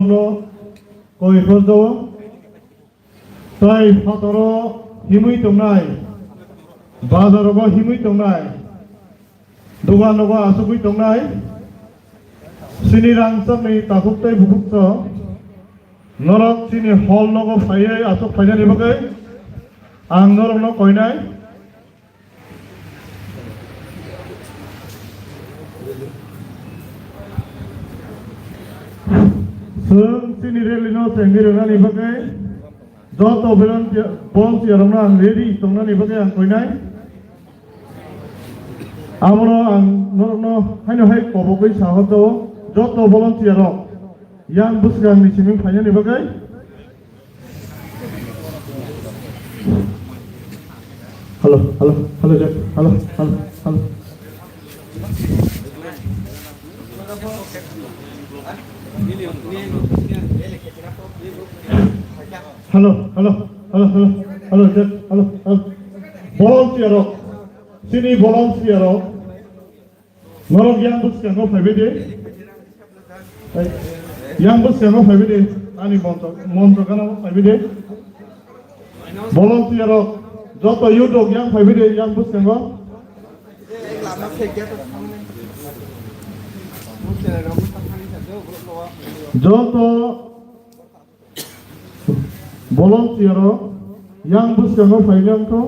Koi Hozo, Tai Fatoro, Himui Tonai, Bazarogo Himui Tonai, Duganova Asukui Tonai, Sinirang Sami Takukte Bukukso, Norok Sini Hall Logo Fire, Asuk Fire Niboke, Ang Norok no Koinai. Sini relino sendiri ni bagai, joto volunteer orang ready tongna ni bagai ang koinai. Amro ang norno haino hai kobokoi sahoto joto volunteer yang busgang ni siming phanya ni bagai. Halo, Jack. Halo. Halo, Jack. Halo. Volunteer sini volunteer norok yang busgang ko phabide yang busgang ko phabide ani monto kana phabide volunteer joto yudok yang phabide yang busgang ko joto volunteer yang busgang ko phaidang ko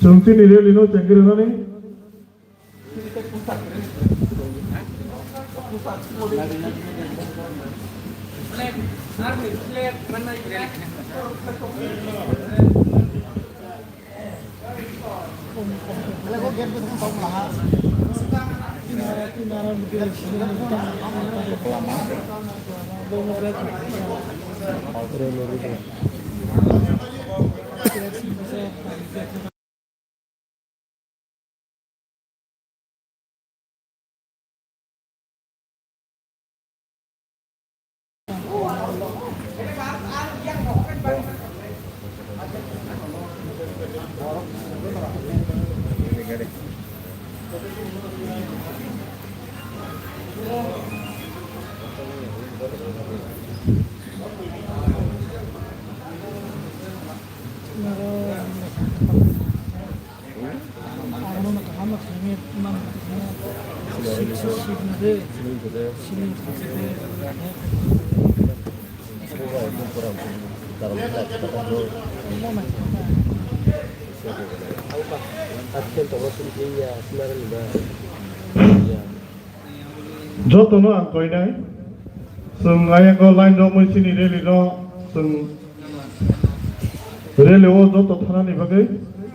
sungsi ni relino cengkir ni joto no ang koinai sung ayang ko line do mo sini reli no sung reli o joto thana ni bagai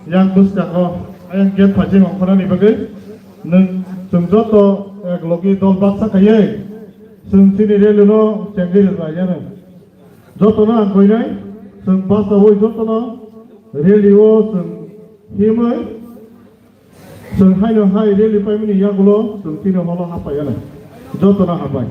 yang bus ko ayang get phajing ong thana ni bagai nung sung joto ek logi dol batsa kaye sung sini reli no cengir ra yana joto no ang koinai sung basa o joto no reli o sung himai sung haino hai reli paimini yagulo sung tino holo hapa yana joto na habai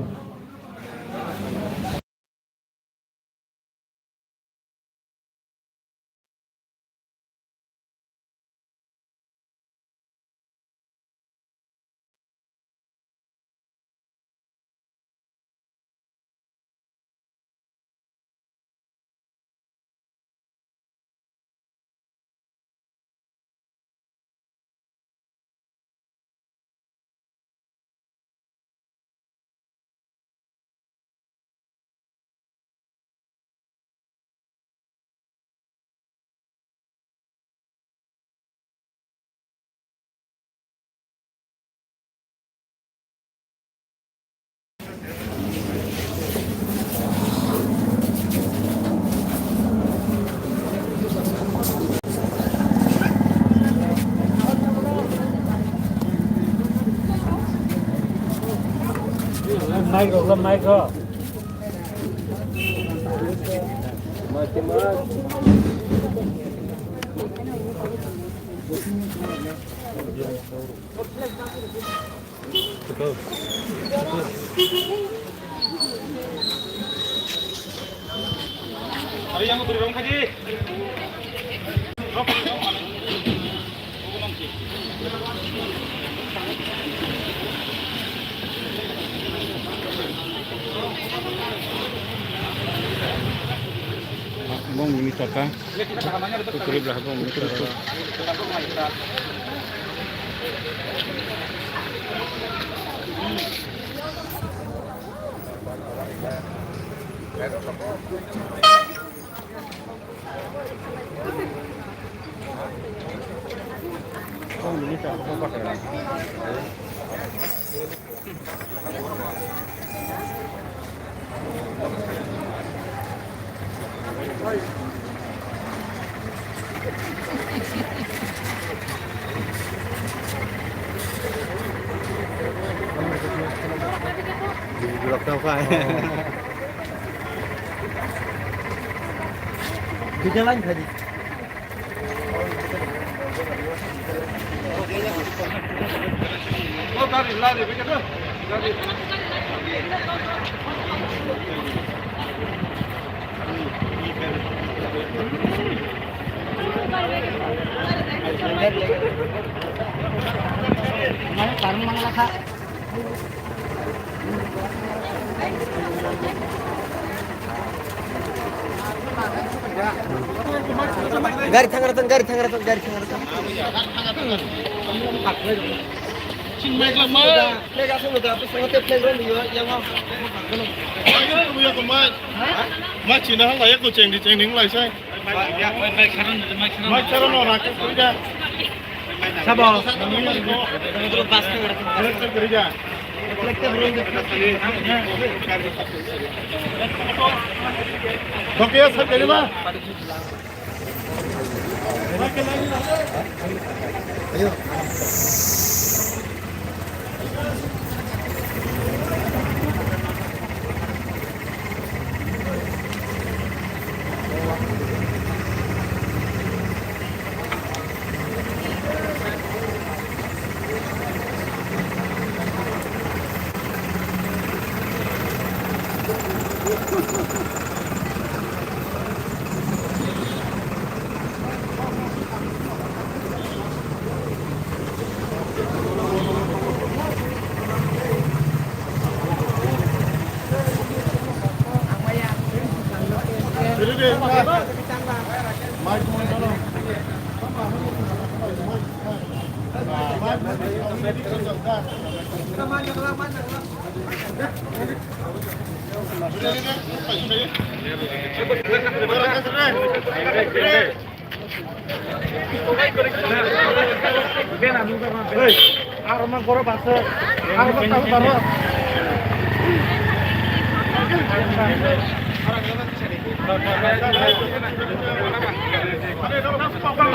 Michael. Hari yang beri rong kaji. bong ini taka putri belah bong ini terus bong ini taka apa kan Bulak daw ka Di jalan tadi. Oh, dari lari begitu. Dari. Mana karung mang lakha. Gari thangaratan Sing meg la ma leg asu lo tapi sangat leg ron yo yang mau ayo buya ko ma china hang layak ko cheng ning lai sai ma charon ora ka kurja sabo itu pas ke kurja Oke, sab kali ba? Ayo.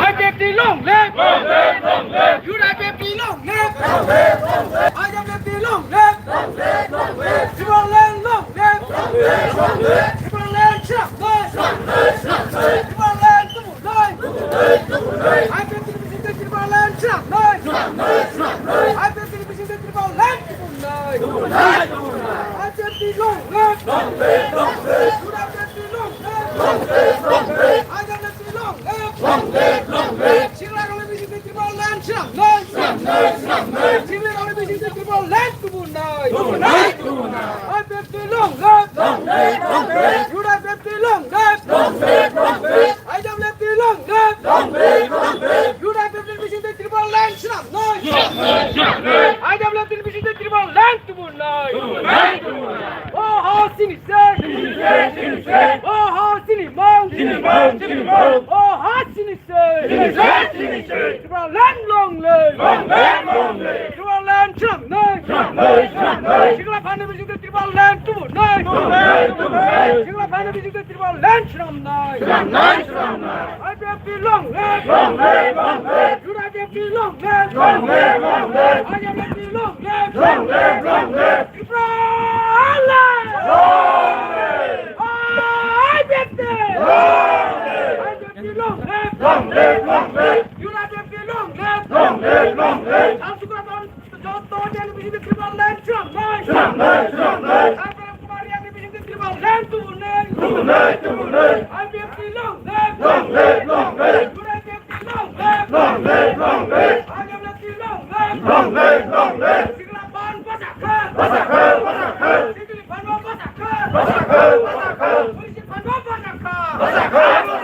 I get the long left. You like the long left. I am the long left. You are long left. You are land sharp. You are land to I get the you are land sharp. I get the you are land to I get the long left. You have the long left. I got the long left. Sila kalau bisa diterima lancang, Sila kalau bisa diterima lancang, I bet the long left. You have the long left. I don't let the long left. You have the bisa diterima lancang, I don't let the bisa diterima lancang, oh sini say, oh sini mau, oh sini say, you are land long live, you are land trump night, you are fan of the tribal land to night, you are fan of the tribal land trump night, I have the long live, you have the long live, I have the long live, I bet long live. You not have the long live. I'm suka contoh yang bisa diterima land Trump, Apa kemarin yang bisa diterima land tunai. I bet the long live. You not have the long live. I have the long live. Silapan pasakar. Silapan pasakar. Polisi pasakar.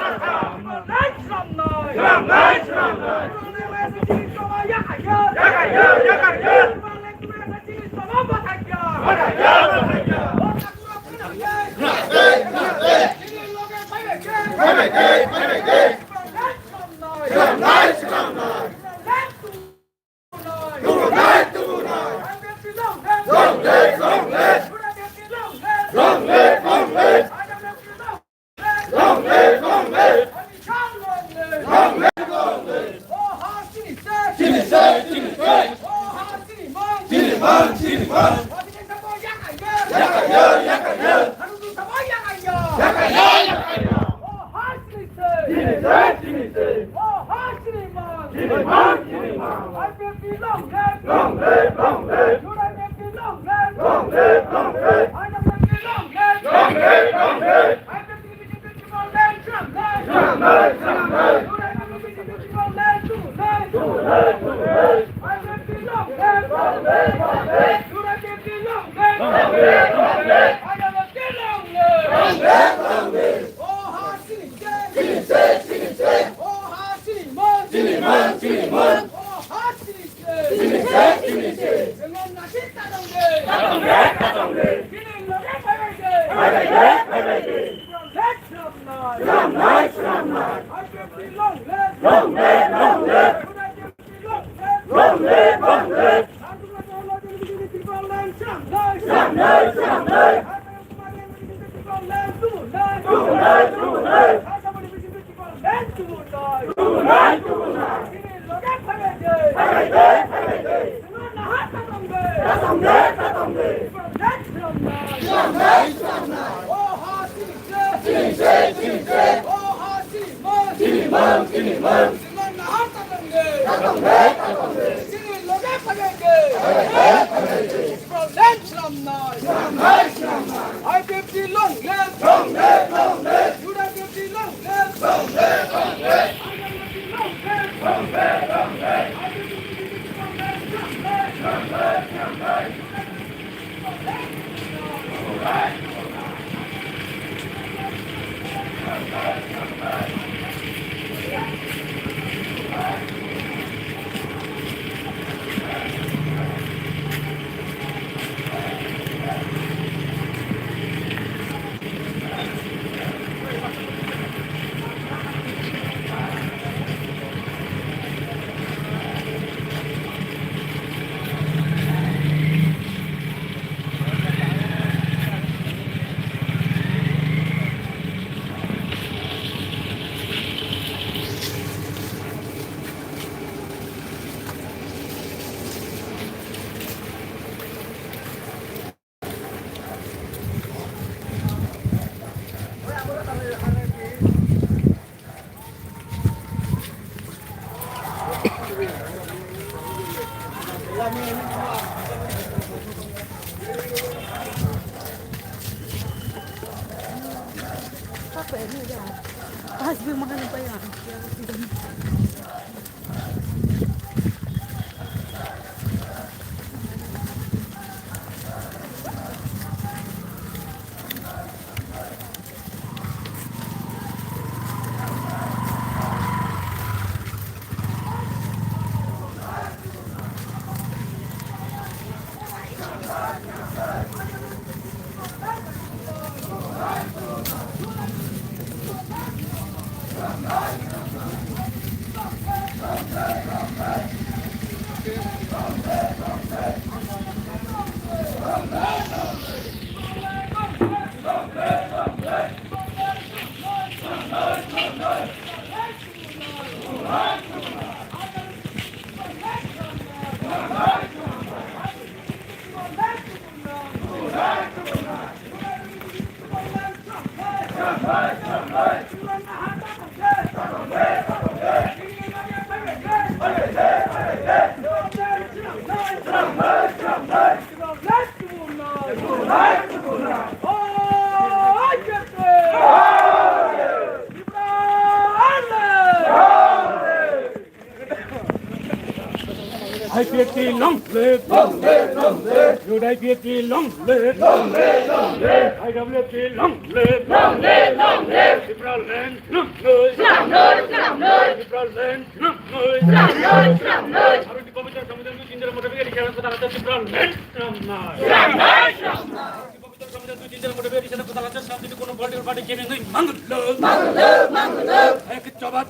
I get the long live, long live, long live. Should I get the long live, long live, long live. I have left the long live, long live, long live. Liberal land, long live, long live, long live. Liberal land, long live, long live, long live. Harus dipamit samudra itu cinta moda bagi di kota Lancas liberal land, long live, long live, long live. Dipamit samudra itu cinta moda bagi di sana kota Lancas nanti di kono balik balik kini nih manggul, manggul, manggul.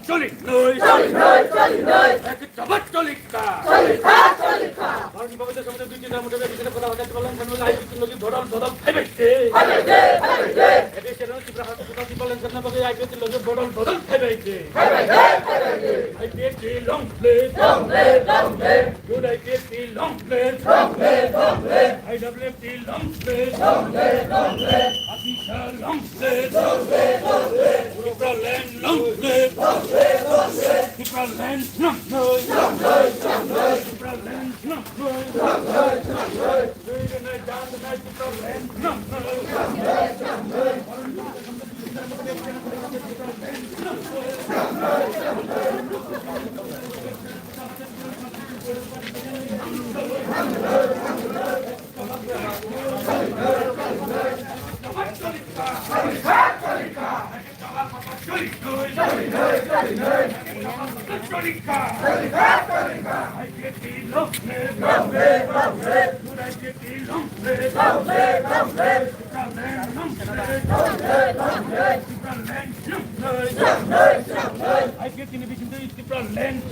চলি নই চলি নই চলি নই এক জবাব চলিকা চলিকা চলিকা ভারত বিভাগের সামনে দুই তিনটা মোটে বিশেষ কথা হতে বলেন কেন আই কিছু লোক বড় বড় খাইবে খাইবে খাইবে এতে সেটা চিত্র হাতে কথা বলেন কেন বলে আই কিছু লোক বড় বড় খাইবে খাইবে খাইবে আই কি লং প্লেট গুড আই কি লং প্লেট আই ডব্লিউ টি long plate officer long plate Superland long live Superland long live Superland long live Doing the night down the night Superland long I get in the vision to different land,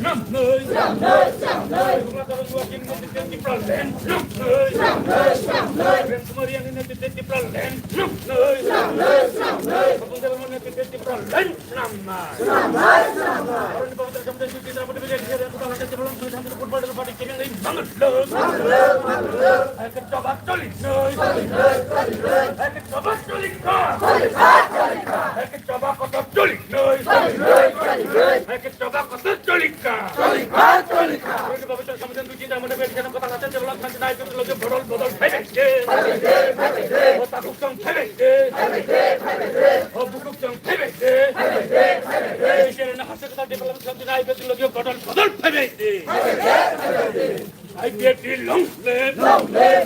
I get the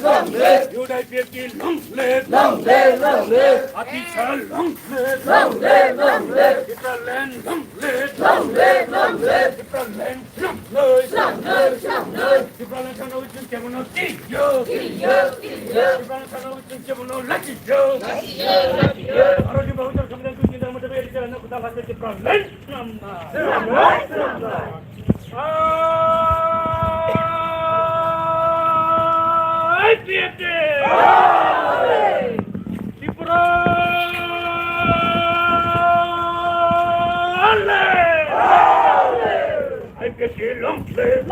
long live, you I get the long live, I teach her long live, different land long live, different land long live, different land which is given no yo, different land which is given no lucky yo, already about to come to the motivation and the other different land I get it! Tripura! I get it long live,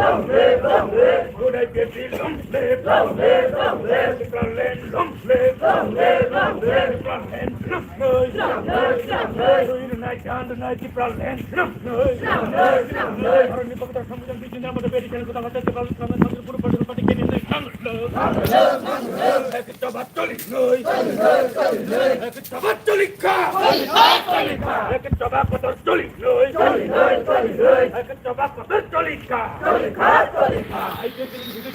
good I get it long live, different land long live, different land long live, in the night down the night different land long live, Aruni Bhakta Samudam Vijayam the Vedic and Kutavata Deval from the Puru Padu Pati in the long love, ek tabatoli noi, ek tabatoli ka, ek tabatoli noi, ek tabatoli ka, I get it to the